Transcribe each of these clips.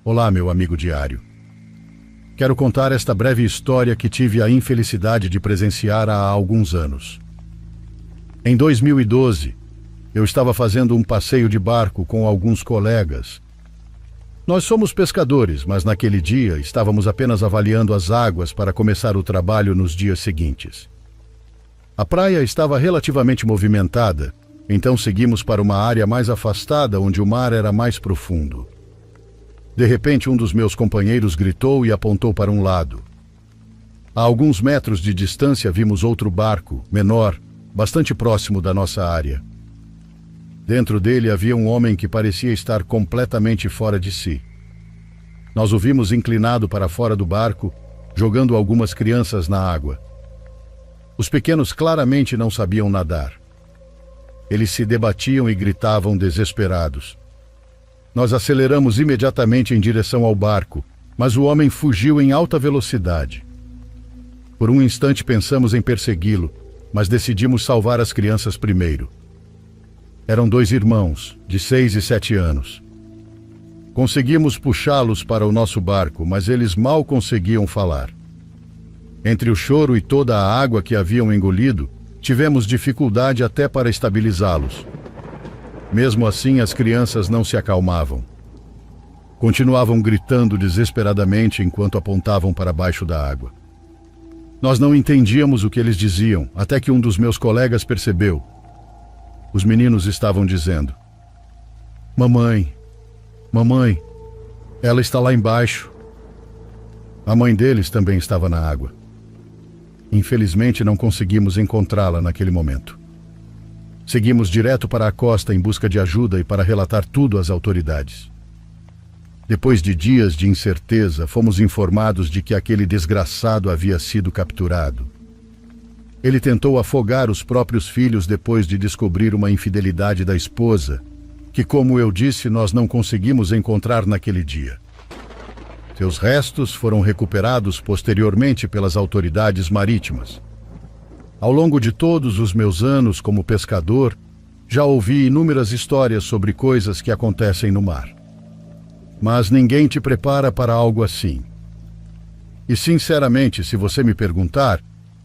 Olá, meu amigo diário. Quero contar esta breve história que tive a infelicidade de presenciar há alguns anos. Em 2012, eu estava fazendo um passeio de barco com alguns colegas. Nós somos pescadores, mas naquele dia estávamos apenas avaliando as águas para começar o trabalho nos dias seguintes. A praia estava relativamente movimentada, então seguimos para uma área mais afastada onde o mar era mais profundo. De repente, um dos meus companheiros gritou e apontou para um lado. A alguns metros de distância vimos outro barco, menor, bastante próximo da nossa área. Dentro dele havia um homem que parecia estar completamente fora de si. Nós o vimos inclinado para fora do barco, jogando algumas crianças na água. Os pequenos claramente não sabiam nadar. Eles se debatiam e gritavam desesperados. Nós aceleramos imediatamente em direção ao barco, mas o homem fugiu em alta velocidade. Por um instante pensamos em persegui-lo, mas decidimos salvar as crianças primeiro. Eram 2 irmãos, de 6 e 7 anos. Conseguimos puxá-los para o nosso barco, mas eles mal conseguiam falar. Entre o choro e toda a água que haviam engolido, tivemos dificuldade até para estabilizá-los. Mesmo assim, as crianças não se acalmavam. Continuavam gritando desesperadamente enquanto apontavam para baixo da água. Nós não entendíamos o que eles diziam, até que um dos meus colegas percebeu. Os meninos estavam dizendo: "Mamãe, mamãe, ela está lá embaixo." A mãe deles também estava na água. Infelizmente, não conseguimos encontrá-la naquele momento. Seguimos direto para a costa em busca de ajuda e para relatar tudo às autoridades. Depois de dias de incerteza, fomos informados de que aquele desgraçado havia sido capturado. Ele tentou afogar os próprios filhos depois de descobrir uma infidelidade da esposa, que, como eu disse, nós não conseguimos encontrar naquele dia. Seus restos foram recuperados posteriormente pelas autoridades marítimas. Ao longo de todos os meus anos como pescador, já ouvi inúmeras histórias sobre coisas que acontecem no mar. Mas ninguém te prepara para algo assim. E sinceramente, se você me perguntar,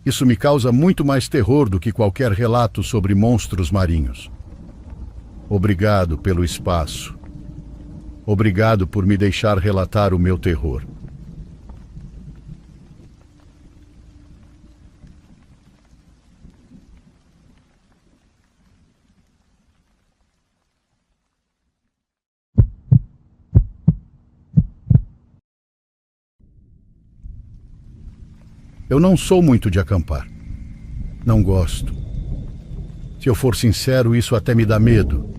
isso me causa muito mais terror do que qualquer relato sobre monstros marinhos. Obrigado pelo espaço. Obrigado por me deixar relatar o meu terror. Eu não sou muito de acampar. Não gosto. Se eu for sincero, isso até me dá medo.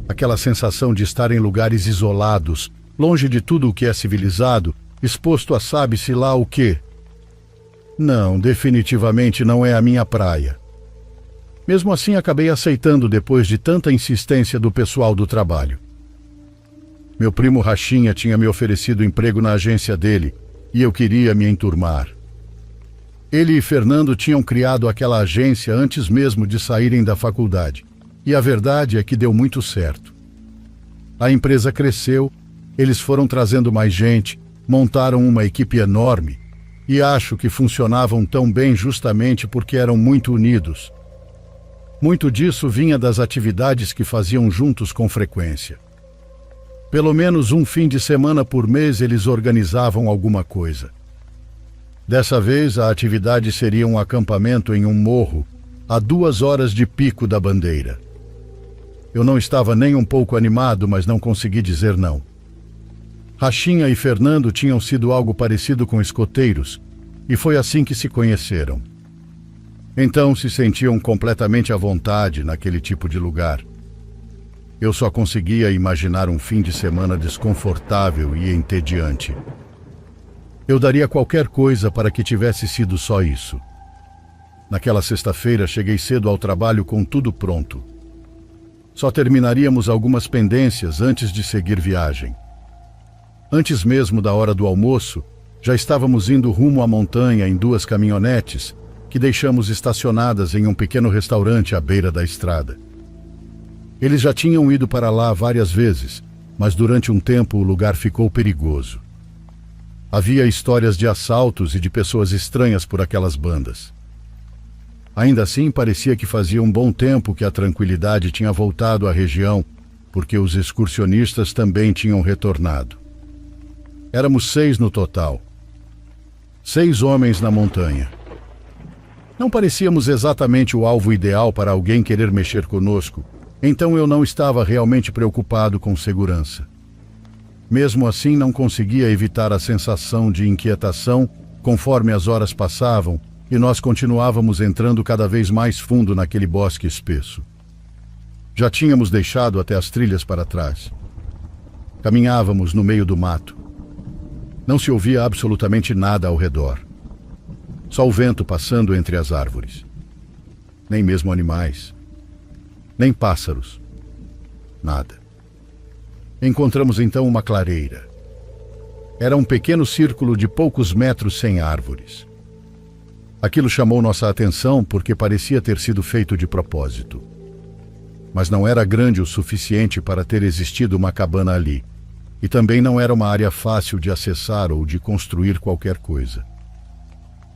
Aquela sensação de estar em lugares isolados, longe de tudo o que é civilizado, exposto a sabe-se lá o quê. Não, definitivamente não é a minha praia. Mesmo assim, acabei aceitando depois de tanta insistência do pessoal do trabalho. Meu primo Rachinha tinha me oferecido emprego na agência dele e eu queria me enturmar. Ele e Fernando tinham criado aquela agência antes mesmo de saírem da faculdade. E a verdade é que deu muito certo. A empresa cresceu, eles foram trazendo mais gente, montaram uma equipe enorme e acho que funcionavam tão bem justamente porque eram muito unidos. Muito disso vinha das atividades que faziam juntos com frequência. Pelo menos um fim de semana por mês eles organizavam alguma coisa. Dessa vez, a atividade seria um acampamento em um morro, a 2 horas de Pico da Bandeira. Eu não estava nem um pouco animado, mas não consegui dizer não. Rachinha e Fernando tinham sido algo parecido com escoteiros, e foi assim que se conheceram. Então se sentiam completamente à vontade naquele tipo de lugar. Eu só conseguia imaginar um fim de semana desconfortável e entediante. Eu daria qualquer coisa para que tivesse sido só isso. Naquela sexta-feira, cheguei cedo ao trabalho com tudo pronto. Só terminaríamos algumas pendências antes de seguir viagem. Antes mesmo da hora do almoço, já estávamos indo rumo à montanha em 2 caminhonetes que deixamos estacionadas em um pequeno restaurante à beira da estrada. Eles já tinham ido para lá várias vezes, mas durante um tempo o lugar ficou perigoso. Havia histórias de assaltos e de pessoas estranhas por aquelas bandas. Ainda assim, parecia que fazia um bom tempo que a tranquilidade tinha voltado à região, porque os excursionistas também tinham retornado. Éramos 6 no total. 6 homens na montanha. Não parecíamos exatamente o alvo ideal para alguém querer mexer conosco, então eu não estava realmente preocupado com segurança. Mesmo assim, não conseguia evitar a sensação de inquietação conforme as horas passavam e nós continuávamos entrando cada vez mais fundo naquele bosque espesso. Já tínhamos deixado até as trilhas para trás. Caminhávamos no meio do mato. Não se ouvia absolutamente nada ao redor. Só o vento passando entre as árvores. Nem mesmo animais. Nem pássaros. Nada. Encontramos então uma clareira. Era um pequeno círculo de poucos metros sem árvores. Aquilo chamou nossa atenção porque parecia ter sido feito de propósito. Mas não era grande o suficiente para ter existido uma cabana ali. E também não era uma área fácil de acessar ou de construir qualquer coisa.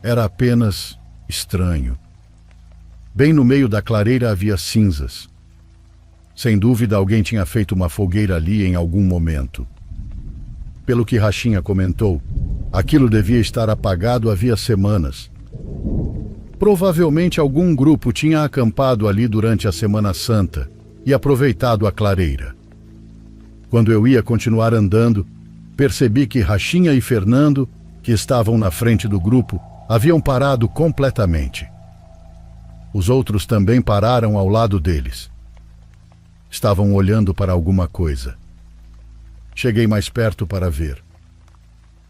Era apenas estranho. Bem no meio da clareira havia cinzas. Sem dúvida, alguém tinha feito uma fogueira ali em algum momento. Pelo que Rachinha comentou, aquilo devia estar apagado havia semanas. Provavelmente algum grupo tinha acampado ali durante a Semana Santa e aproveitado a clareira. Quando eu ia continuar andando, percebi que Rachinha e Fernando, que estavam na frente do grupo, haviam parado completamente. Os outros também pararam ao lado deles. Estavam olhando para alguma coisa. Cheguei mais perto para ver.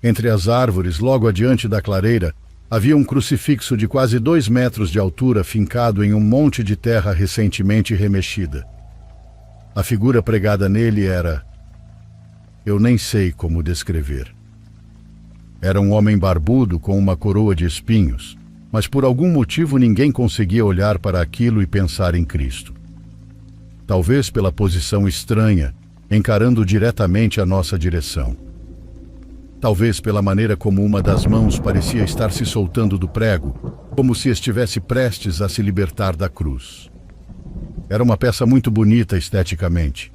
Entre as árvores, logo adiante da clareira, havia um crucifixo de quase 2 metros de altura fincado em um monte de terra recentemente remexida. A figura pregada nele era... Eu nem sei como descrever. Era um homem barbudo com uma coroa de espinhos, mas por algum motivo ninguém conseguia olhar para aquilo e pensar em Cristo. Talvez pela posição estranha, encarando diretamente a nossa direção. Talvez pela maneira como uma das mãos parecia estar se soltando do prego, como se estivesse prestes a se libertar da cruz. Era uma peça muito bonita esteticamente.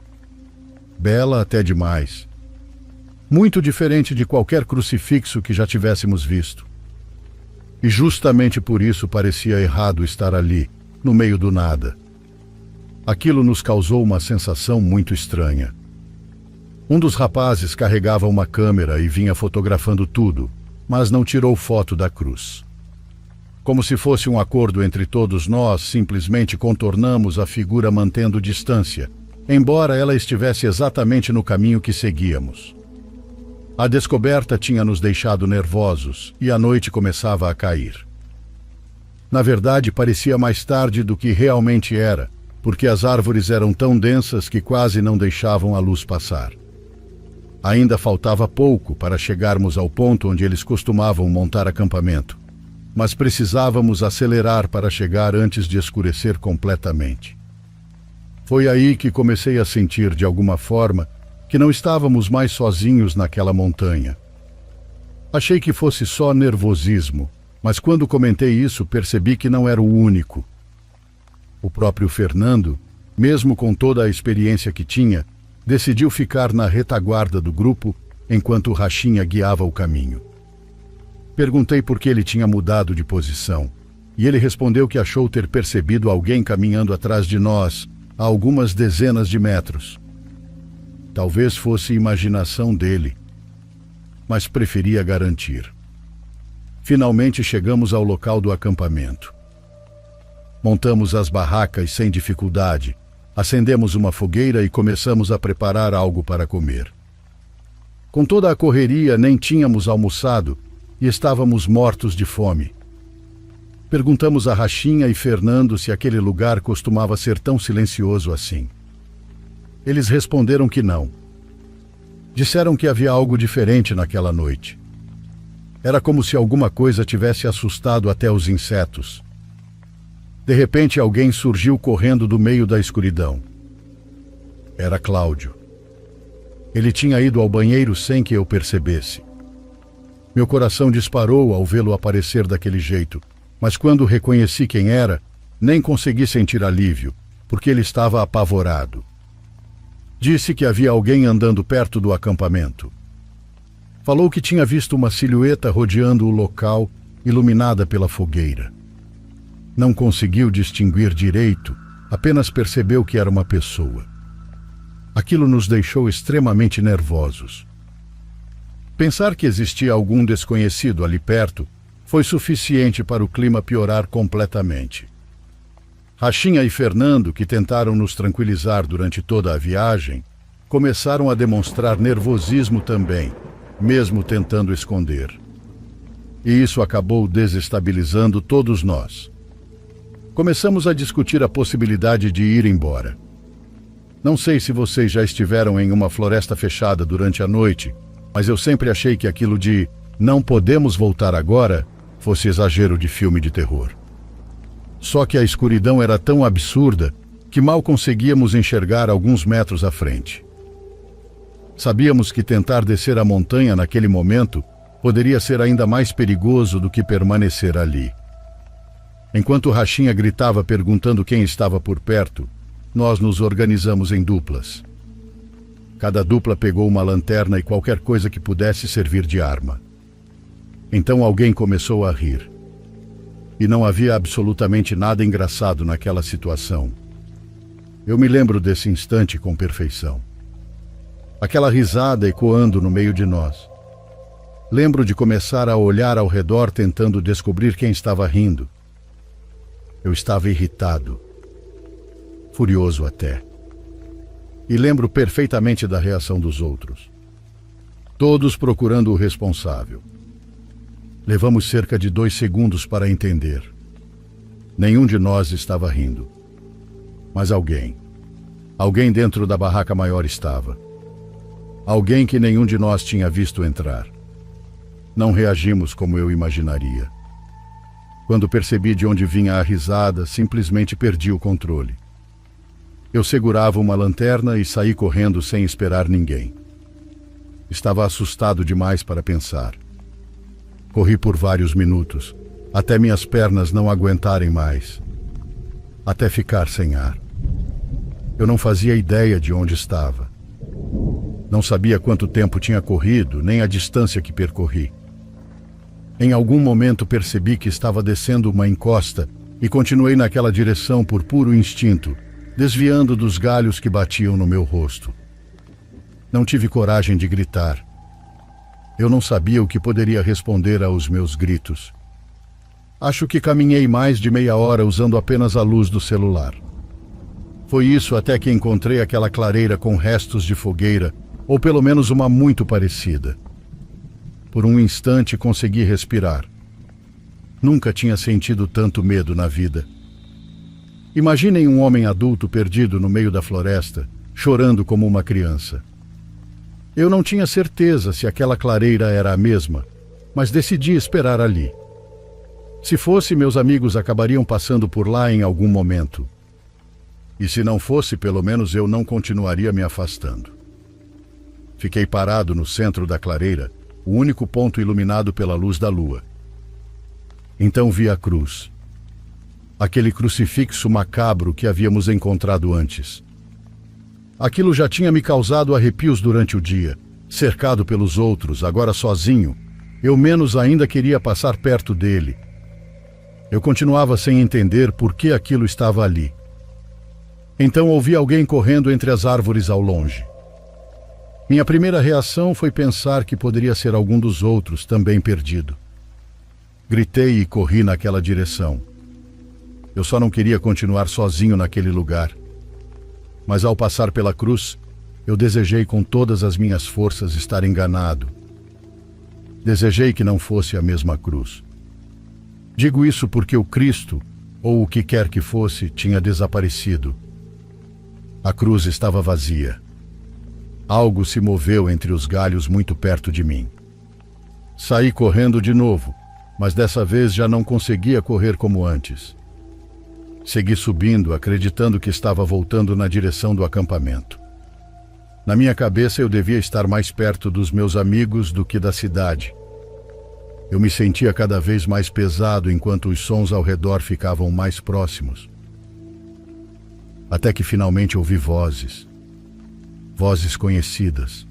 Bela até demais. Muito diferente de qualquer crucifixo que já tivéssemos visto. E justamente por isso parecia errado estar ali, no meio do nada. Aquilo nos causou uma sensação muito estranha. Um dos rapazes carregava uma câmera e vinha fotografando tudo, mas não tirou foto da cruz. Como se fosse um acordo entre todos nós, simplesmente contornamos a figura mantendo distância, embora ela estivesse exatamente no caminho que seguíamos. A descoberta tinha nos deixado nervosos e a noite começava a cair. Na verdade, parecia mais tarde do que realmente era, porque as árvores eram tão densas que quase não deixavam a luz passar. Ainda faltava pouco para chegarmos ao ponto onde eles costumavam montar acampamento, mas precisávamos acelerar para chegar antes de escurecer completamente. Foi aí que comecei a sentir, de alguma forma, que não estávamos mais sozinhos naquela montanha. Achei que fosse só nervosismo, mas quando comentei isso, percebi que não era o único. O próprio Fernando, mesmo com toda a experiência que tinha, decidiu ficar na retaguarda do grupo enquanto Rachinha guiava o caminho. Perguntei por que ele tinha mudado de posição, e ele respondeu que achou ter percebido alguém caminhando atrás de nós a algumas dezenas de metros. Talvez fosse imaginação dele, mas preferia garantir. Finalmente chegamos ao local do acampamento. Montamos as barracas sem dificuldade, acendemos uma fogueira e começamos a preparar algo para comer. Com toda a correria, nem tínhamos almoçado e estávamos mortos de fome. Perguntamos a Rachinha e Fernando se aquele lugar costumava ser tão silencioso assim. Eles responderam que não. Disseram que havia algo diferente naquela noite. Era como se alguma coisa tivesse assustado até os insetos. De repente, alguém surgiu correndo do meio da escuridão. Era Cláudio. Ele tinha ido ao banheiro sem que eu percebesse. Meu coração disparou ao vê-lo aparecer daquele jeito, mas quando reconheci quem era, nem consegui sentir alívio, porque ele estava apavorado. Disse que havia alguém andando perto do acampamento. Falou que tinha visto uma silhueta rodeando o local, iluminada pela fogueira. Não conseguiu distinguir direito, apenas percebeu que era uma pessoa. Aquilo nos deixou extremamente nervosos. Pensar que existia algum desconhecido ali perto foi suficiente para o clima piorar completamente. Rachinha e Fernando, que tentaram nos tranquilizar durante toda a viagem, começaram a demonstrar nervosismo também, mesmo tentando esconder. E isso acabou desestabilizando todos nós. Começamos a discutir a possibilidade de ir embora. Não sei se vocês já estiveram em uma floresta fechada durante a noite, mas eu sempre achei que aquilo de "não podemos voltar agora" fosse exagero de filme de terror. Só que a escuridão era tão absurda que mal conseguíamos enxergar alguns metros à frente. Sabíamos que tentar descer a montanha naquele momento poderia ser ainda mais perigoso do que permanecer ali. Enquanto Rachinha gritava perguntando quem estava por perto, nós nos organizamos em duplas. Cada dupla pegou uma lanterna e qualquer coisa que pudesse servir de arma. Então alguém começou a rir. E não havia absolutamente nada engraçado naquela situação. Eu me lembro desse instante com perfeição. Aquela risada ecoando no meio de nós. Lembro de começar a olhar ao redor tentando descobrir quem estava rindo. Eu estava irritado. Furioso até. E lembro perfeitamente da reação dos outros. Todos procurando o responsável. Levamos cerca de 2 segundos para entender. Nenhum de nós estava rindo. Mas alguém dentro da barraca maior estava. Alguém que nenhum de nós tinha visto entrar. Não reagimos como eu imaginaria. Quando percebi de onde vinha a risada, simplesmente perdi o controle. Eu segurava uma lanterna e saí correndo sem esperar ninguém. Estava assustado demais para pensar. Corri por vários minutos, até minhas pernas não aguentarem mais. Até ficar sem ar. Eu não fazia ideia de onde estava. Não sabia quanto tempo tinha corrido, nem a distância que percorri. Em algum momento percebi que estava descendo uma encosta e continuei naquela direção por puro instinto, desviando dos galhos que batiam no meu rosto. Não tive coragem de gritar. Eu não sabia o que poderia responder aos meus gritos. Acho que caminhei mais de meia hora usando apenas a luz do celular. Foi isso até que encontrei aquela clareira com restos de fogueira, ou pelo menos uma muito parecida. Por um instante consegui respirar. Nunca tinha sentido tanto medo na vida. Imaginem um homem adulto perdido no meio da floresta, chorando como uma criança. Eu não tinha certeza se aquela clareira era a mesma, mas decidi esperar ali. Se fosse, meus amigos acabariam passando por lá em algum momento. E se não fosse, pelo menos eu não continuaria me afastando. Fiquei parado no centro da clareira, o único ponto iluminado pela luz da lua. Então vi a cruz. Aquele crucifixo macabro que havíamos encontrado antes. Aquilo já tinha me causado arrepios durante o dia. Cercado pelos outros, agora sozinho, eu menos ainda queria passar perto dele. Eu continuava sem entender por que aquilo estava ali. Então ouvi alguém correndo entre as árvores ao longe. Minha primeira reação foi pensar que poderia ser algum dos outros, também perdido. Gritei e corri naquela direção. Eu só não queria continuar sozinho naquele lugar. Mas ao passar pela cruz, eu desejei com todas as minhas forças estar enganado. Desejei que não fosse a mesma cruz. Digo isso porque o Cristo, ou o que quer que fosse, tinha desaparecido. A cruz estava vazia. Algo se moveu entre os galhos muito perto de mim. Saí correndo de novo, mas dessa vez já não conseguia correr como antes. Segui subindo, acreditando que estava voltando na direção do acampamento. Na minha cabeça, eu devia estar mais perto dos meus amigos do que da cidade. Eu me sentia cada vez mais pesado enquanto os sons ao redor ficavam mais próximos. Até que finalmente ouvi vozes. Vozes conhecidas.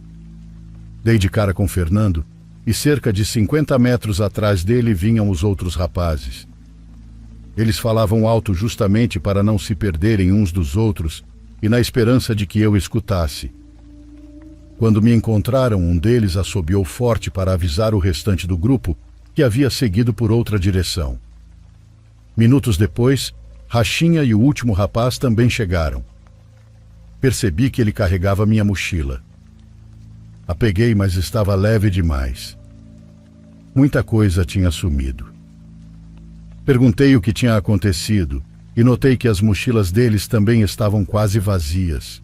Dei de cara com Fernando e cerca de 50 metros atrás dele vinham os outros rapazes. Eles falavam alto justamente para não se perderem uns dos outros e na esperança de que eu escutasse. Quando me encontraram, um deles assobiou forte para avisar o restante do grupo que havia seguido por outra direção. Minutos depois, Rachinha e o último rapaz também chegaram. Percebi que ele carregava minha mochila. A peguei, mas estava leve demais. Muita coisa tinha sumido. Perguntei o que tinha acontecido e notei que as mochilas deles também estavam quase vazias.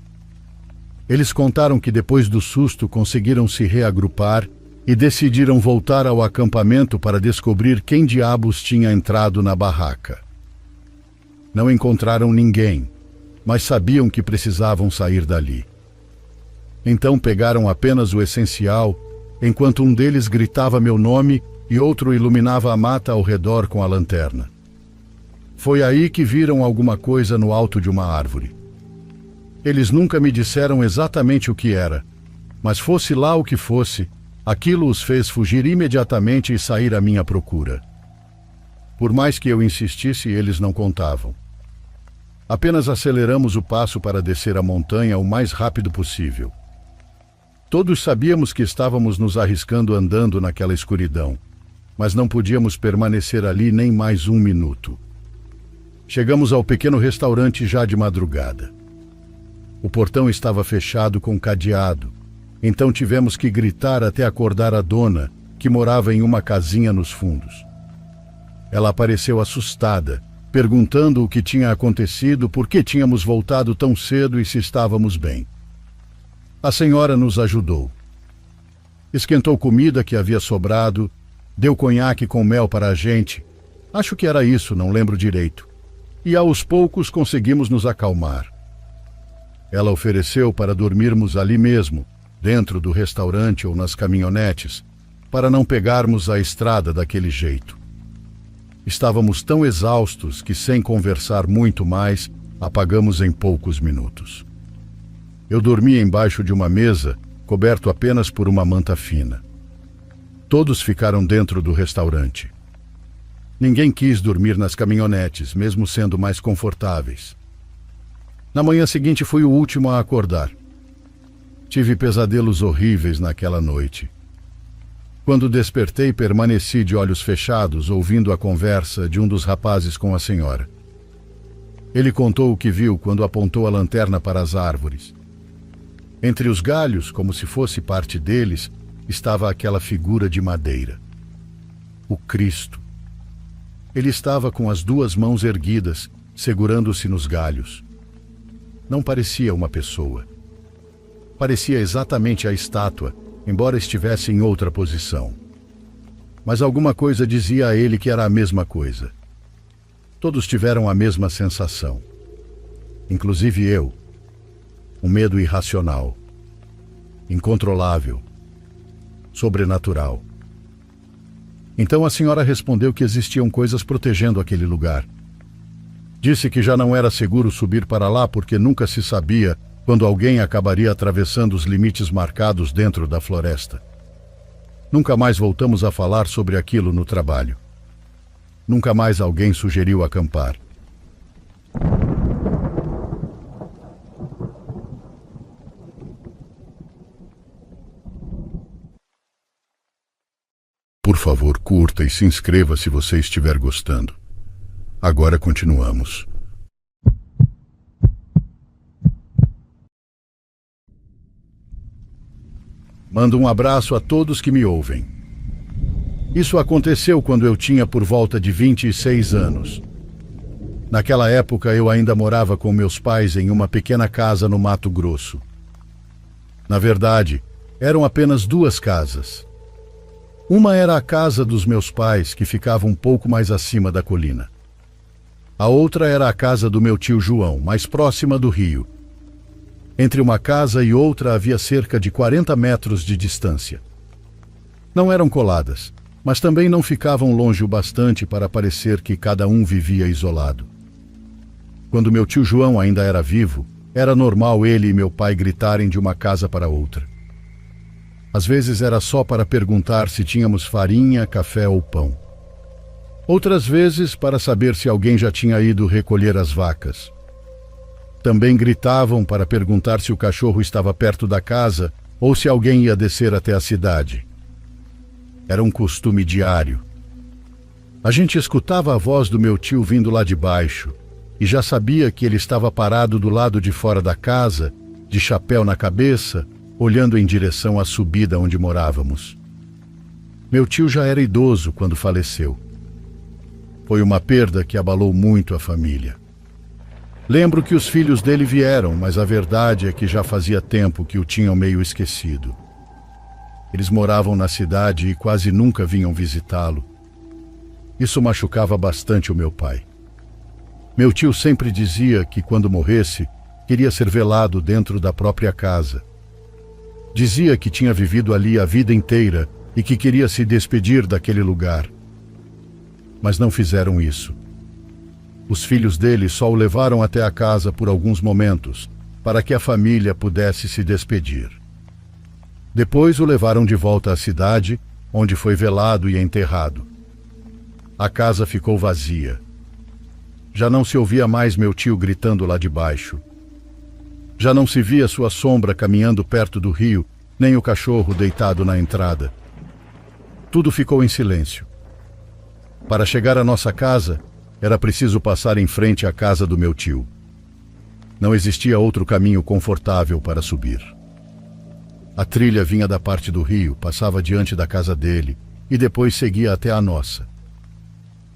Eles contaram que depois do susto conseguiram se reagrupar e decidiram voltar ao acampamento para descobrir quem diabos tinha entrado na barraca. Não encontraram ninguém, mas sabiam que precisavam sair dali. Então pegaram apenas o essencial, enquanto um deles gritava meu nome e outro iluminava a mata ao redor com a lanterna. Foi aí que viram alguma coisa no alto de uma árvore. Eles nunca me disseram exatamente o que era, mas fosse lá o que fosse, aquilo os fez fugir imediatamente e sair à minha procura. Por mais que eu insistisse, eles não contavam. Apenas aceleramos o passo para descer a montanha o mais rápido possível. Todos sabíamos que estávamos nos arriscando andando naquela escuridão, mas não podíamos permanecer ali nem mais um minuto. Chegamos ao pequeno restaurante já de madrugada. O portão estava fechado com cadeado, então tivemos que gritar até acordar a dona, que morava em uma casinha nos fundos. Ela apareceu assustada, perguntando o que tinha acontecido, por que tínhamos voltado tão cedo e se estávamos bem. A senhora nos ajudou. Esquentou comida que havia sobrado, deu conhaque com mel para a gente. Acho que era isso, não lembro direito. E aos poucos conseguimos nos acalmar. Ela ofereceu para dormirmos ali mesmo, dentro do restaurante ou nas caminhonetes, para não pegarmos a estrada daquele jeito. Estávamos tão exaustos que, sem conversar muito mais, apagamos em poucos minutos. Eu dormia embaixo de uma mesa, coberto apenas por uma manta fina. Todos ficaram dentro do restaurante. Ninguém quis dormir nas caminhonetes, mesmo sendo mais confortáveis. Na manhã seguinte fui o último a acordar. Tive pesadelos horríveis naquela noite. Quando despertei, permaneci de olhos fechados, ouvindo a conversa de um dos rapazes com a senhora. Ele contou o que viu quando apontou a lanterna para as árvores. Entre os galhos, como se fosse parte deles, estava aquela figura de madeira. O Cristo. Ele estava com as duas mãos erguidas, segurando-se nos galhos. Não parecia uma pessoa. Parecia exatamente a estátua, embora estivesse em outra posição. Mas alguma coisa dizia a ele que era a mesma coisa. Todos tiveram a mesma sensação. Inclusive eu. Um medo irracional. Incontrolável. Sobrenatural. Então a senhora respondeu que existiam coisas protegendo aquele lugar. Disse que já não era seguro subir para lá porque nunca se sabia quando alguém acabaria atravessando os limites marcados dentro da floresta. Nunca mais voltamos a falar sobre aquilo no trabalho. Nunca mais alguém sugeriu acampar. Por favor, curta e se inscreva se você estiver gostando. Agora continuamos. Mando um abraço a todos que me ouvem. Isso aconteceu quando eu tinha por volta de 26 anos. Naquela época eu ainda morava com meus pais em uma pequena casa no Mato Grosso. Na verdade, eram apenas duas casas. Uma era a casa dos meus pais, que ficava um pouco mais acima da colina. A outra era a casa do meu tio João, mais próxima do rio. Entre uma casa e outra havia cerca de 40 metros de distância. Não eram coladas, mas também não ficavam longe o bastante para parecer que cada um vivia isolado. Quando meu tio João ainda era vivo, era normal ele e meu pai gritarem de uma casa para outra. Às vezes era só para perguntar se tínhamos farinha, café ou pão. Outras vezes para saber se alguém já tinha ido recolher as vacas. Também gritavam para perguntar se o cachorro estava perto da casa ou se alguém ia descer até a cidade. Era um costume diário. A gente escutava a voz do meu tio vindo lá de baixo e já sabia que ele estava parado do lado de fora da casa, de chapéu na cabeça, olhando em direção à subida onde morávamos. Meu tio já era idoso quando faleceu. Foi uma perda que abalou muito a família. Lembro que os filhos dele vieram, mas a verdade é que já fazia tempo que o tinham meio esquecido. Eles moravam na cidade e quase nunca vinham visitá-lo. Isso machucava bastante o meu pai. Meu tio sempre dizia que, quando morresse, queria ser velado dentro da própria casa. Dizia que tinha vivido ali a vida inteira e que queria se despedir daquele lugar. Mas não fizeram isso. Os filhos dele só o levaram até a casa por alguns momentos, para que a família pudesse se despedir. Depois o levaram de volta à cidade, onde foi velado e enterrado. A casa ficou vazia. Já não se ouvia mais meu tio gritando lá de baixo. Já não se via sua sombra caminhando perto do rio, nem o cachorro deitado na entrada. Tudo ficou em silêncio. Para chegar à nossa casa, era preciso passar em frente à casa do meu tio. Não existia outro caminho confortável para subir. A trilha vinha da parte do rio, passava diante da casa dele e depois seguia até a nossa.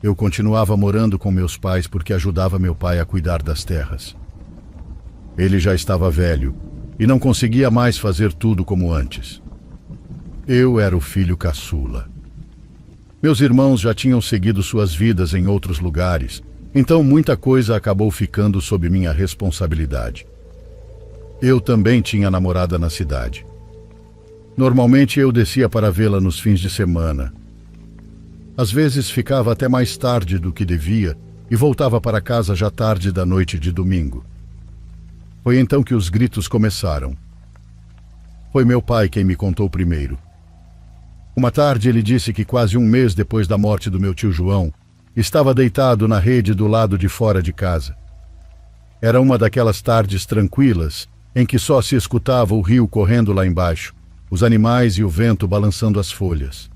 Eu continuava morando com meus pais porque ajudava meu pai a cuidar das terras. Ele já estava velho e não conseguia mais fazer tudo como antes. Eu era o filho caçula. Meus irmãos já tinham seguido suas vidas em outros lugares, então muita coisa acabou ficando sob minha responsabilidade. Eu também tinha namorada na cidade. Normalmente eu descia para vê-la nos fins de semana. Às vezes ficava até mais tarde do que devia e voltava para casa já tarde da noite de domingo. Foi então que os gritos começaram. Foi meu pai quem me contou primeiro. Uma tarde ele disse que quase um mês depois da morte do meu tio João, estava deitado na rede do lado de fora de casa. Era uma daquelas tardes tranquilas em que só se escutava o rio correndo lá embaixo, os animais e o vento balançando as folhas.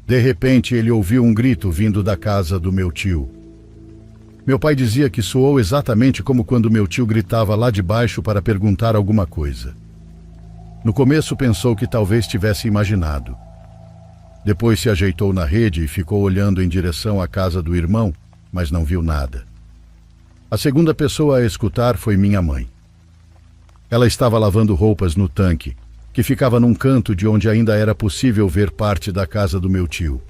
De repente ele ouviu um grito vindo da casa do meu tio. Meu pai dizia que soou exatamente como quando meu tio gritava lá de baixo para perguntar alguma coisa. No começo pensou que talvez tivesse imaginado. Depois se ajeitou na rede e ficou olhando em direção à casa do irmão, mas não viu nada. A segunda pessoa a escutar foi minha mãe. Ela estava lavando roupas no tanque, que ficava num canto de onde ainda era possível ver parte da casa do meu tio.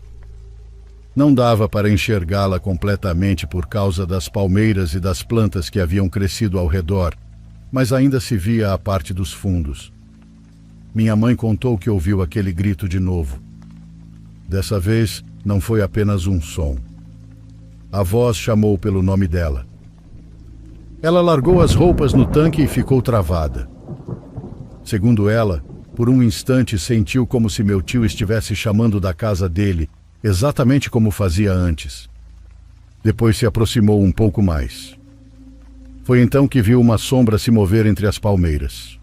Não dava para enxergá-la completamente por causa das palmeiras e das plantas que haviam crescido ao redor, mas ainda se via a parte dos fundos. Minha mãe contou que ouviu aquele grito de novo. Dessa vez, não foi apenas um som. A voz chamou pelo nome dela. Ela largou as roupas no tanque e ficou travada. Segundo ela, por um instante sentiu como se meu tio estivesse chamando da casa dele, exatamente como fazia antes. Depois se aproximou um pouco mais. Foi então que viu uma sombra se mover entre as palmeiras.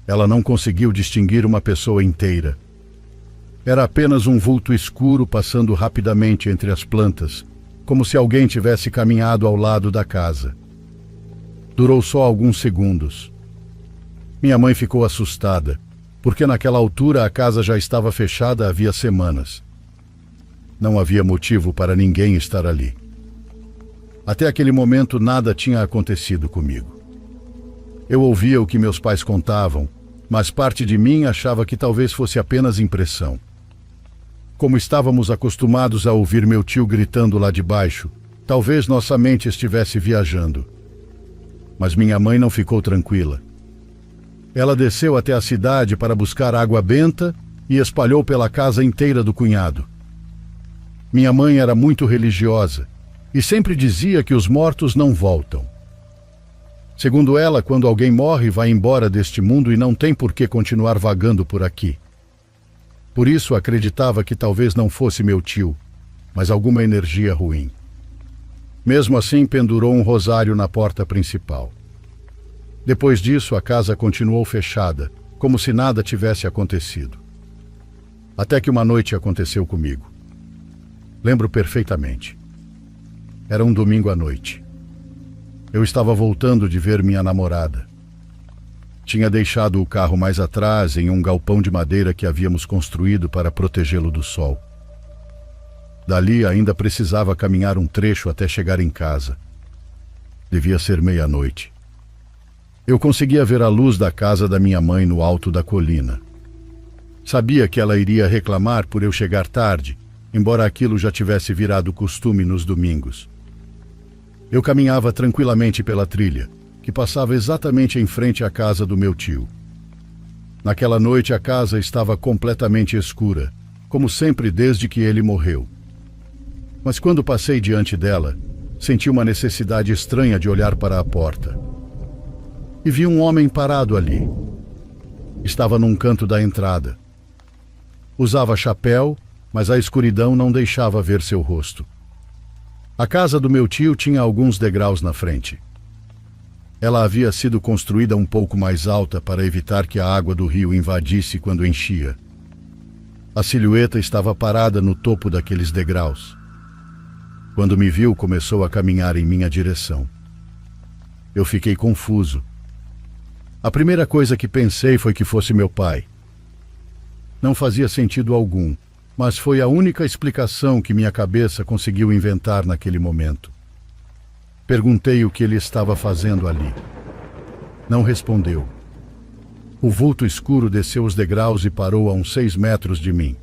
Ela não conseguiu distinguir uma pessoa inteira. Era apenas um vulto escuro passando rapidamente entre as plantas, como se alguém tivesse caminhado ao lado da casa. Durou só alguns segundos. Minha mãe ficou assustada, porque naquela altura a casa já estava fechada havia semanas. Não havia motivo para ninguém estar ali. Até aquele momento nada tinha acontecido comigo. Eu ouvia o que meus pais contavam, mas parte de mim achava que talvez fosse apenas impressão. Como estávamos acostumados a ouvir meu tio gritando lá de baixo, talvez nossa mente estivesse viajando. Mas minha mãe não ficou tranquila. Ela desceu até a cidade para buscar água benta e espalhou pela casa inteira do cunhado. Minha mãe era muito religiosa e sempre dizia que os mortos não voltam. Segundo ela, quando alguém morre, vai embora deste mundo e não tem por que continuar vagando por aqui. Por isso acreditava que talvez não fosse meu tio, mas alguma energia ruim. Mesmo assim, pendurou um rosário na porta principal. Depois disso, a casa continuou fechada, como se nada tivesse acontecido. Até que uma noite aconteceu comigo. Lembro perfeitamente. Era um domingo à noite. Eu estava voltando de ver minha namorada. Tinha deixado o carro mais atrás, em um galpão de madeira que havíamos construído para protegê-lo do sol. Dali ainda precisava caminhar um trecho até chegar em casa. Devia ser meia-noite. Eu conseguia ver a luz da casa da minha mãe no alto da colina. Sabia que ela iria reclamar por eu chegar tarde, embora aquilo já tivesse virado costume nos domingos. Eu caminhava tranquilamente pela trilha, que passava exatamente em frente à casa do meu tio. Naquela noite a casa estava completamente escura, como sempre desde que ele morreu. Mas quando passei diante dela, senti uma necessidade estranha de olhar para a porta. E vi um homem parado ali. Estava num canto da entrada. Usava chapéu, mas a escuridão não deixava ver seu rosto. A casa do meu tio tinha alguns degraus na frente. Ela havia sido construída um pouco mais alta para evitar que a água do rio invadisse quando enchia. A silhueta estava parada no topo daqueles degraus. Quando me viu, começou a caminhar em minha direção. Eu fiquei confuso. A primeira coisa que pensei foi que fosse meu pai. Não fazia sentido algum, mas foi a única explicação que minha cabeça conseguiu inventar naquele momento. Perguntei o que ele estava fazendo ali. Não respondeu. O vulto escuro desceu os degraus e parou a uns 6 metros de mim.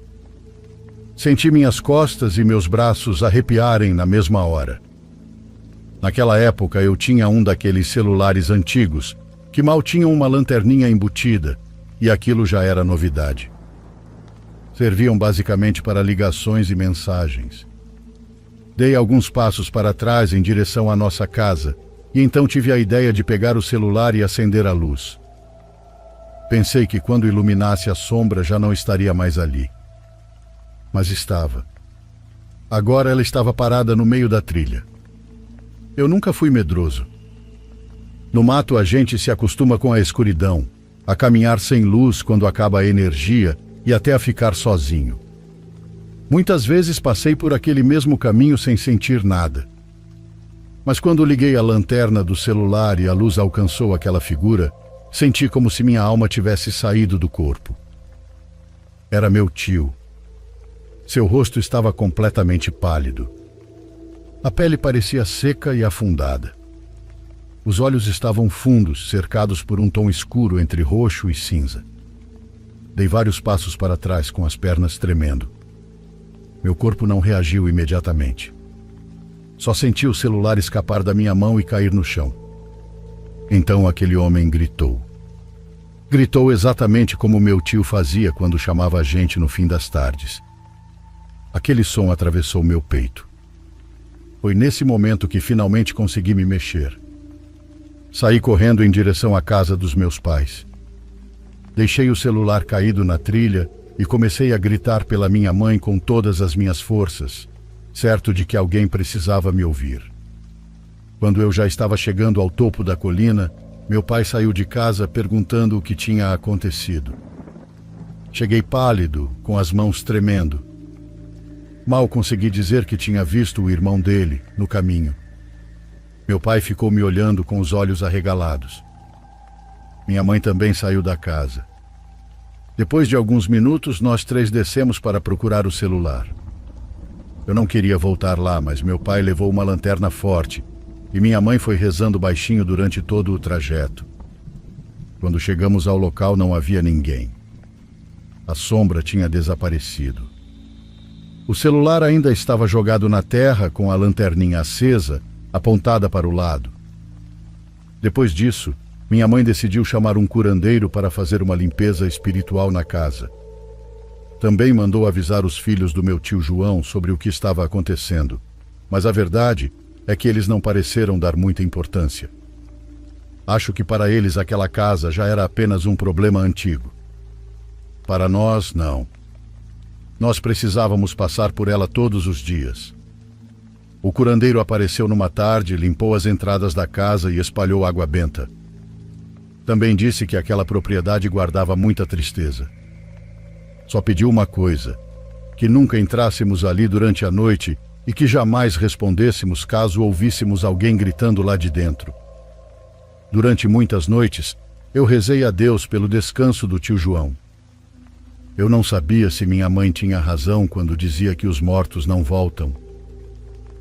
Senti minhas costas e meus braços arrepiarem na mesma hora. Naquela época eu tinha um daqueles celulares antigos que mal tinham uma lanterninha embutida, e aquilo já era novidade. Serviam basicamente para ligações e mensagens. Dei alguns passos para trás em direção à nossa casa, e então tive a ideia de pegar o celular e acender a luz. Pensei que quando iluminasse a sombra já não estaria mais ali. Mas estava. Agora ela estava parada no meio da trilha. Eu nunca fui medroso. No mato a gente se acostuma com a escuridão, a caminhar sem luz quando acaba a energia e até a ficar sozinho. Muitas vezes passei por aquele mesmo caminho sem sentir nada. Mas quando liguei a lanterna do celular e a luz alcançou aquela figura, senti como se minha alma tivesse saído do corpo. Era meu tio. Seu rosto estava completamente pálido. A pele parecia seca e afundada. Os olhos estavam fundos, cercados por um tom escuro entre roxo e cinza. Dei vários passos para trás com as pernas tremendo. Meu corpo não reagiu imediatamente. Só senti o celular escapar da minha mão e cair no chão. Então aquele homem gritou. Gritou exatamente como meu tio fazia quando chamava a gente no fim das tardes. Aquele som atravessou meu peito. Foi nesse momento que finalmente consegui me mexer. Saí correndo em direção à casa dos meus pais. Deixei o celular caído na trilha e comecei a gritar pela minha mãe com todas as minhas forças, certo de que alguém precisava me ouvir. Quando eu já estava chegando ao topo da colina, meu pai saiu de casa perguntando o que tinha acontecido. Cheguei pálido, com as mãos tremendo. Mal consegui dizer que tinha visto o irmão dele no caminho. Meu pai ficou me olhando com os olhos arregalados. Minha mãe também saiu da casa. Depois de alguns minutos, nós 3 descemos para procurar o celular. Eu não queria voltar lá, mas meu pai levou uma lanterna forte e minha mãe foi rezando baixinho durante todo o trajeto. Quando chegamos ao local, não havia ninguém. A sombra tinha desaparecido. O celular ainda estava jogado na terra com a lanterninha acesa, apontada para o lado. Depois disso, minha mãe decidiu chamar um curandeiro para fazer uma limpeza espiritual na casa. Também mandou avisar os filhos do meu tio João sobre o que estava acontecendo, mas a verdade é que eles não pareceram dar muita importância. Acho que para eles aquela casa já era apenas um problema antigo. Para nós, não. Nós precisávamos passar por ela todos os dias. O curandeiro apareceu numa tarde, limpou as entradas da casa e espalhou água benta. Também disse que aquela propriedade guardava muita tristeza. Só pediu uma coisa: que nunca entrássemos ali durante a noite e que jamais respondêssemos caso ouvíssemos alguém gritando lá de dentro. Durante muitas noites, eu rezei a Deus pelo descanso do tio João. Eu não sabia se minha mãe tinha razão quando dizia que os mortos não voltam.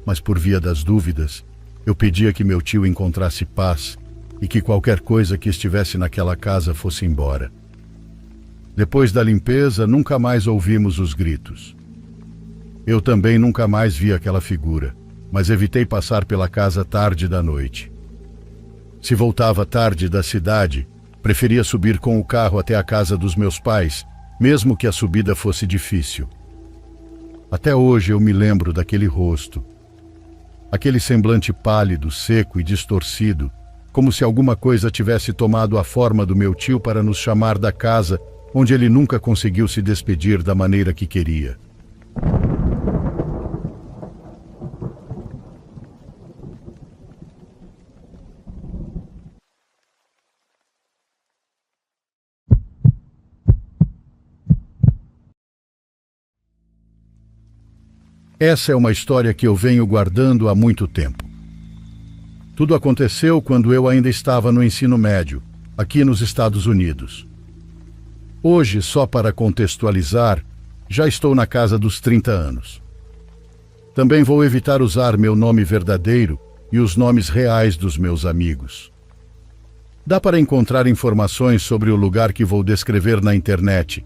Mas por via das dúvidas, eu pedia que meu tio encontrasse paz e que qualquer coisa que estivesse naquela casa fosse embora. Depois da limpeza, nunca mais ouvimos os gritos. Eu também nunca mais vi aquela figura, mas evitei passar pela casa tarde da noite. Se voltava tarde da cidade, preferia subir com o carro até a casa dos meus pais, mesmo que a subida fosse difícil. Até hoje eu me lembro daquele rosto. Aquele semblante pálido, seco e distorcido, como se alguma coisa tivesse tomado a forma do meu tio para nos chamar da casa onde ele nunca conseguiu se despedir da maneira que queria. Essa é uma história que eu venho guardando há muito tempo. Tudo aconteceu quando eu ainda estava no ensino médio, aqui nos Estados Unidos. Hoje, só para contextualizar, já estou na casa dos 30 anos. Também vou evitar usar meu nome verdadeiro e os nomes reais dos meus amigos. Dá para encontrar informações sobre o lugar que vou descrever na internet,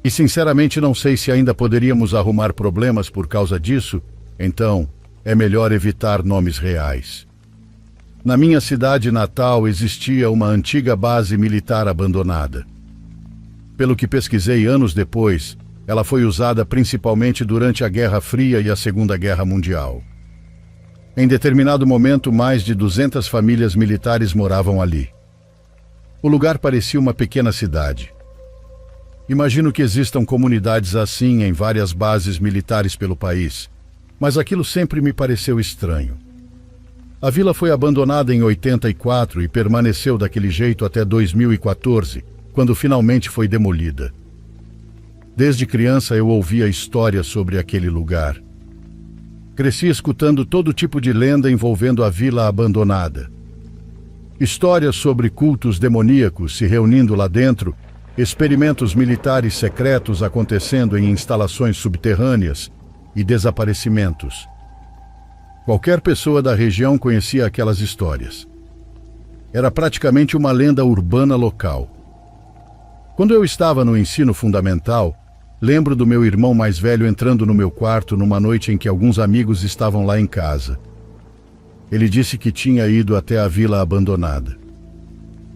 e sinceramente não sei se ainda poderíamos arrumar problemas por causa disso, então é melhor evitar nomes reais. Na minha cidade natal existia uma antiga base militar abandonada. Pelo que pesquisei anos depois, ela foi usada principalmente durante a Guerra Fria e a Segunda Guerra Mundial. Em determinado momento, mais de 200 famílias militares moravam ali. O lugar parecia uma pequena cidade. Imagino que existam comunidades assim em várias bases militares pelo país, mas aquilo sempre me pareceu estranho. A vila foi abandonada em 84 e permaneceu daquele jeito até 2014, quando finalmente foi demolida. Desde criança eu ouvia histórias sobre aquele lugar. Cresci escutando todo tipo de lenda envolvendo a vila abandonada. Histórias sobre cultos demoníacos se reunindo lá dentro, experimentos militares secretos acontecendo em instalações subterrâneas e desaparecimentos. Qualquer pessoa da região conhecia aquelas histórias. Era praticamente uma lenda urbana local. Quando eu estava no ensino fundamental, lembro do meu irmão mais velho entrando no meu quarto numa noite em que alguns amigos estavam lá em casa. Ele disse que tinha ido até a vila abandonada.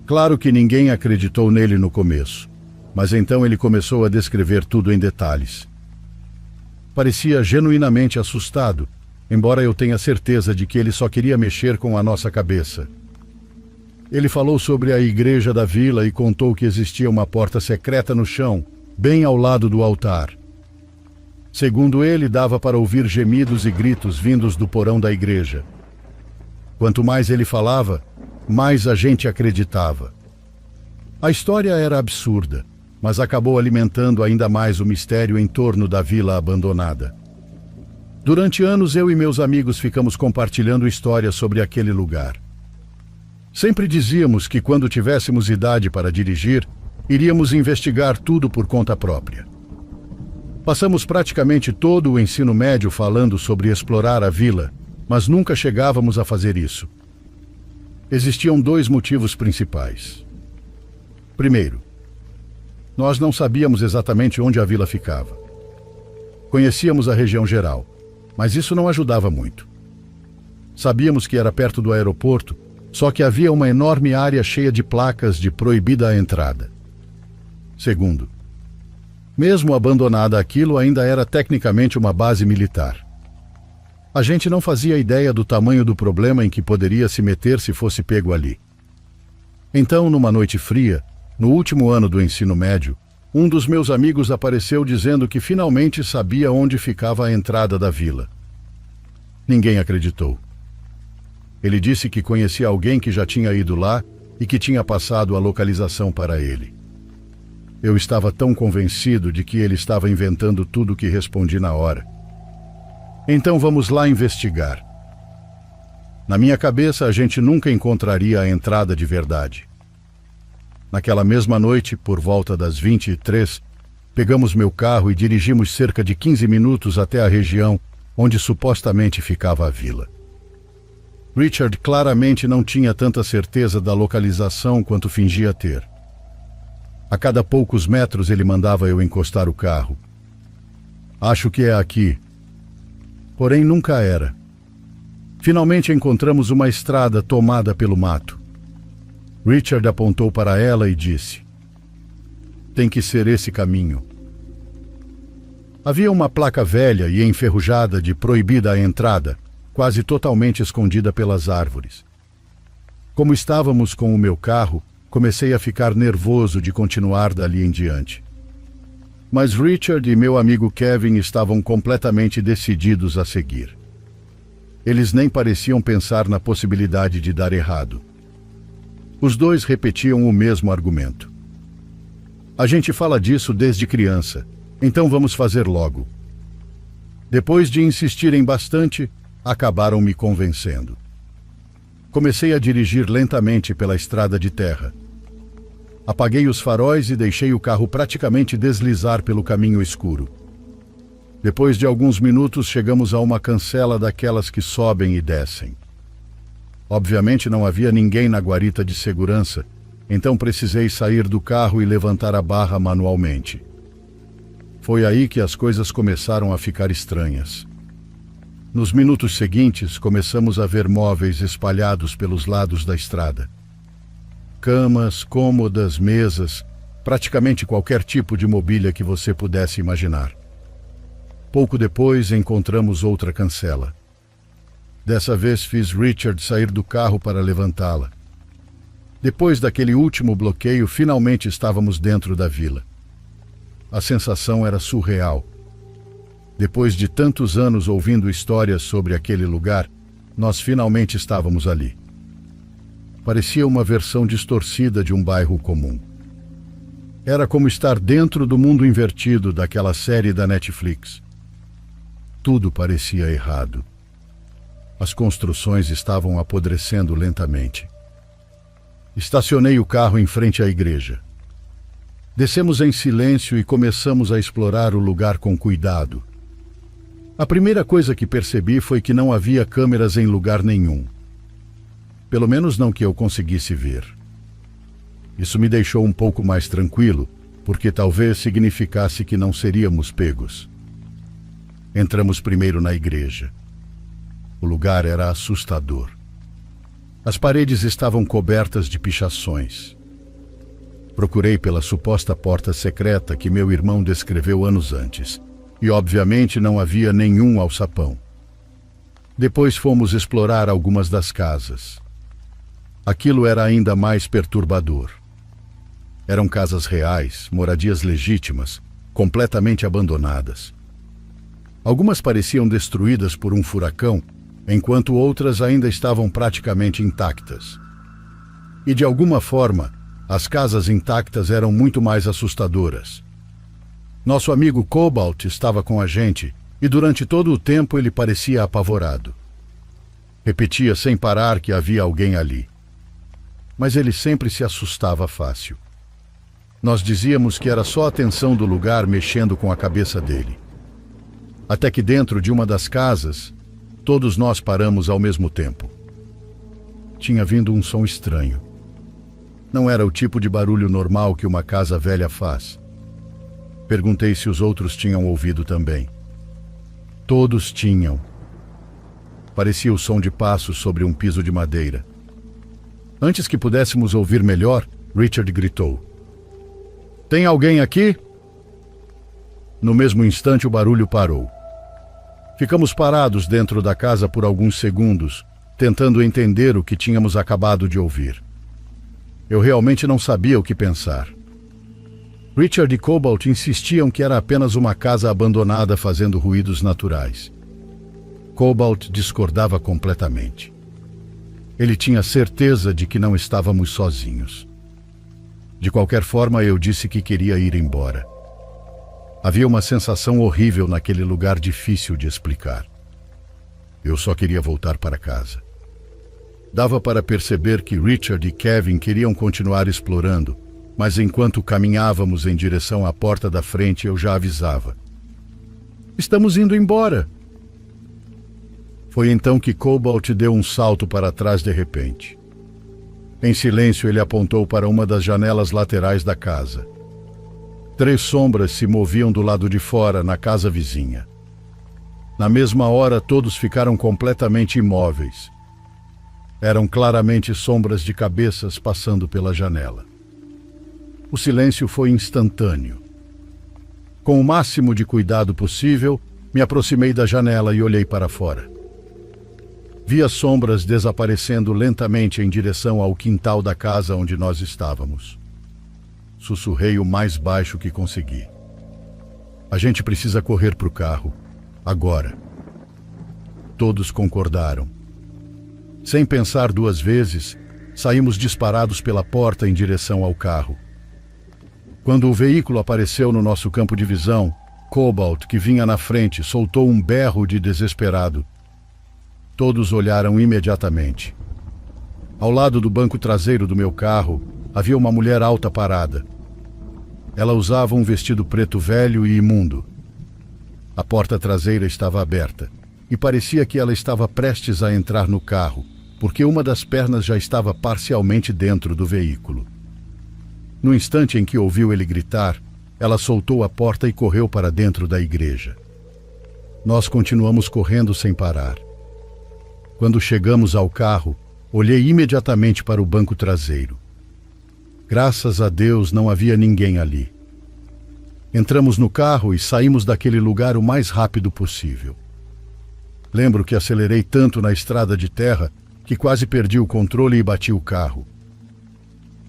Claro que ninguém acreditou nele no começo, mas então ele começou a descrever tudo em detalhes. Parecia genuinamente assustado, embora eu tenha certeza de que ele só queria mexer com a nossa cabeça. Ele falou sobre a igreja da vila e contou que existia uma porta secreta no chão, bem ao lado do altar. Segundo ele, dava para ouvir gemidos e gritos vindos do porão da igreja. Quanto mais ele falava, mais a gente acreditava. A história era absurda, mas acabou alimentando ainda mais o mistério em torno da vila abandonada. Durante anos, eu e meus amigos ficamos compartilhando histórias sobre aquele lugar. Sempre dizíamos que quando tivéssemos idade para dirigir, iríamos investigar tudo por conta própria. Passamos praticamente todo o ensino médio falando sobre explorar a vila, mas nunca chegávamos a fazer isso. Existiam dois motivos principais. Primeiro, nós não sabíamos exatamente onde a vila ficava. Conhecíamos a região geral, mas isso não ajudava muito. Sabíamos que era perto do aeroporto, Só que havia uma enorme área cheia de placas de proibida a entrada. Segundo, mesmo abandonada, aquilo ainda era tecnicamente uma base militar. A gente não fazia ideia do tamanho do problema em que poderia se meter se fosse pego ali. Então, numa noite fria, no último ano do ensino médio, um dos meus amigos apareceu dizendo que finalmente sabia onde ficava a entrada da vila. Ninguém acreditou. Ele disse que conhecia alguém que já tinha ido lá e que tinha passado a localização para ele. Eu estava tão convencido de que ele estava inventando tudo que respondi na hora. Então vamos lá investigar. Na minha cabeça, a gente nunca encontraria a entrada de verdade. Naquela mesma noite, por volta das 23, pegamos meu carro e dirigimos cerca de 15 minutos até a região onde supostamente ficava a vila. Richard claramente não tinha tanta certeza da localização quanto fingia ter. A cada poucos metros ele mandava eu encostar o carro. Acho que é aqui. Porém, nunca era. Finalmente encontramos uma estrada tomada pelo mato. Richard apontou para ela e disse: "Tem que ser esse caminho." Havia uma placa velha e enferrujada de proibida a entrada, quase totalmente escondida pelas árvores. Como estávamos com o meu carro, comecei a ficar nervoso de continuar dali em diante. Mas Richard e meu amigo Kevin estavam completamente decididos a seguir. Eles nem pareciam pensar na possibilidade de dar errado. Os dois repetiam o mesmo argumento. "A gente fala disso desde criança, então vamos fazer logo." Depois de insistirem bastante, acabaram me convencendo. Comecei a dirigir lentamente pela estrada de terra. Apaguei os faróis e deixei o carro praticamente deslizar pelo caminho escuro. Depois de alguns minutos, chegamos a uma cancela daquelas que sobem e descem. Obviamente não havia ninguém na guarita de segurança, então precisei sair do carro e levantar a barra manualmente. Foi aí que as coisas começaram a ficar estranhas. Nos minutos seguintes, começamos a ver móveis espalhados pelos lados da estrada. Camas, cômodas, mesas, praticamente qualquer tipo de mobília que você pudesse imaginar. Pouco depois, encontramos outra cancela. Dessa vez fiz Richard sair do carro para levantá-la. Depois daquele último bloqueio, finalmente estávamos dentro da vila. A sensação era surreal. Depois de tantos anos ouvindo histórias sobre aquele lugar, nós finalmente estávamos ali. Parecia uma versão distorcida de um bairro comum. Era como estar dentro do mundo invertido daquela série da Netflix. Tudo parecia errado. As construções estavam apodrecendo lentamente. Estacionei o carro em frente à igreja. Descemos em silêncio e começamos a explorar o lugar com cuidado. A primeira coisa que percebi foi que não havia câmeras em lugar nenhum. Pelo menos não que eu conseguisse ver. Isso me deixou um pouco mais tranquilo, porque talvez significasse que não seríamos pegos. Entramos primeiro na igreja. O lugar era assustador. As paredes estavam cobertas de pichações. Procurei pela suposta porta secreta que meu irmão descreveu anos antes, e obviamente não havia nenhum alçapão. Depois fomos explorar algumas das casas. Aquilo era ainda mais perturbador. Eram casas reais, moradias legítimas, completamente abandonadas. Algumas pareciam destruídas por um furacão, enquanto outras ainda estavam praticamente intactas. E de alguma forma, as casas intactas eram muito mais assustadoras. Nosso amigo Cobalt estava com a gente e durante todo o tempo ele parecia apavorado. Repetia sem parar que havia alguém ali. Mas ele sempre se assustava fácil. Nós dizíamos que era só a tensão do lugar mexendo com a cabeça dele. Até que dentro de uma das casas, todos nós paramos ao mesmo tempo. Tinha vindo um som estranho. Não era o tipo de barulho normal que uma casa velha faz. Perguntei se os outros tinham ouvido também. Todos tinham. Parecia o som de passos sobre um piso de madeira. Antes que pudéssemos ouvir melhor, Richard gritou: "Tem alguém aqui?" No mesmo instante, o barulho parou. Ficamos parados dentro da casa por alguns segundos, tentando entender o que tínhamos acabado de ouvir. Eu realmente não sabia o que pensar. Richard e Cobalt insistiam que era apenas uma casa abandonada fazendo ruídos naturais. Cobalt discordava completamente. Ele tinha certeza de que não estávamos sozinhos. De qualquer forma, eu disse que queria ir embora. Havia uma sensação horrível naquele lugar difícil de explicar. Eu só queria voltar para casa. Dava para perceber que Richard e Kevin queriam continuar explorando, mas enquanto caminhávamos em direção à porta da frente, eu já avisava: "Estamos indo embora." Foi então que Cobalt deu um salto para trás de repente. Em silêncio, ele apontou para uma das janelas laterais da casa. 3 sombras se moviam do lado de fora, na casa vizinha. Na mesma hora, todos ficaram completamente imóveis. Eram claramente sombras de cabeças passando pela janela. O silêncio foi instantâneo. Com o máximo de cuidado possível, me aproximei da janela e olhei para fora. Vi as sombras desaparecendo lentamente em direção ao quintal da casa onde nós estávamos. Sussurrei o mais baixo que consegui: "A gente precisa correr para o carro, agora." Todos concordaram. Sem pensar 2 vezes, saímos disparados pela porta em direção ao carro. Quando o veículo apareceu no nosso campo de visão, Cobalt, que vinha na frente, soltou um berro de desesperado. Todos olharam imediatamente. Ao lado do banco traseiro do meu carro, havia uma mulher alta parada. Ela usava um vestido preto velho e imundo. A porta traseira estava aberta, e parecia que ela estava prestes a entrar no carro, porque uma das pernas já estava parcialmente dentro do veículo. No instante em que ouviu ele gritar, ela soltou a porta e correu para dentro da igreja. Nós continuamos correndo sem parar. Quando chegamos ao carro, olhei imediatamente para o banco traseiro. Graças a Deus não havia ninguém ali. Entramos no carro e saímos daquele lugar o mais rápido possível. Lembro que acelerei tanto na estrada de terra que quase perdi o controle e bati o carro.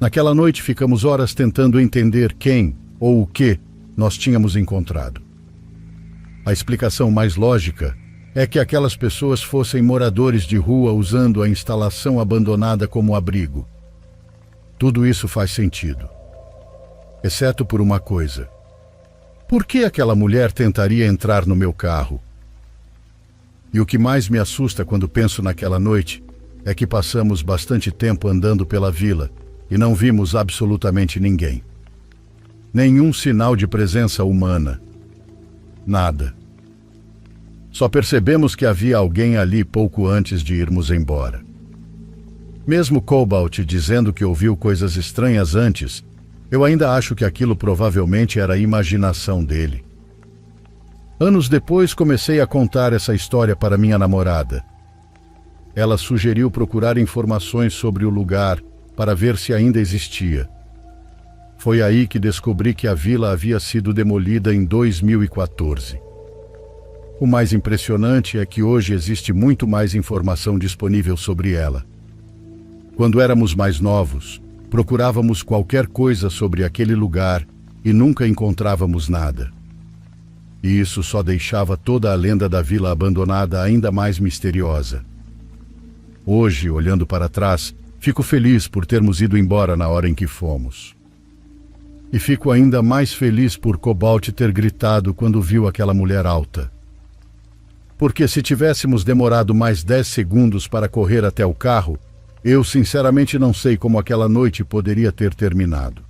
Naquela noite ficamos horas tentando entender quem ou o que nós tínhamos encontrado. A explicação mais lógica é que aquelas pessoas fossem moradores de rua usando a instalação abandonada como abrigo. Tudo isso faz sentido. Exceto por uma coisa: por que aquela mulher tentaria entrar no meu carro? E o que mais me assusta quando penso naquela noite é que passamos bastante tempo andando pela vila e não vimos absolutamente ninguém. Nenhum sinal de presença humana. Nada. Só percebemos que havia alguém ali pouco antes de irmos embora. Mesmo Cobalt dizendo que ouviu coisas estranhas antes, eu ainda acho que aquilo provavelmente era a imaginação dele. Anos depois, comecei a contar essa história para minha namorada. Ela sugeriu procurar informações sobre o lugar para ver se ainda existia. Foi aí que descobri que a vila havia sido demolida em 2014. O mais impressionante é que hoje existe muito mais informação disponível sobre ela. Quando éramos mais novos, procurávamos qualquer coisa sobre aquele lugar e nunca encontrávamos nada. E isso só deixava toda a lenda da vila abandonada ainda mais misteriosa. Hoje, olhando para trás, fico feliz por termos ido embora na hora em que fomos. E fico ainda mais feliz por Cobalt ter gritado quando viu aquela mulher alta. Porque se tivéssemos demorado mais 10 segundos para correr até o carro, eu sinceramente não sei como aquela noite poderia ter terminado.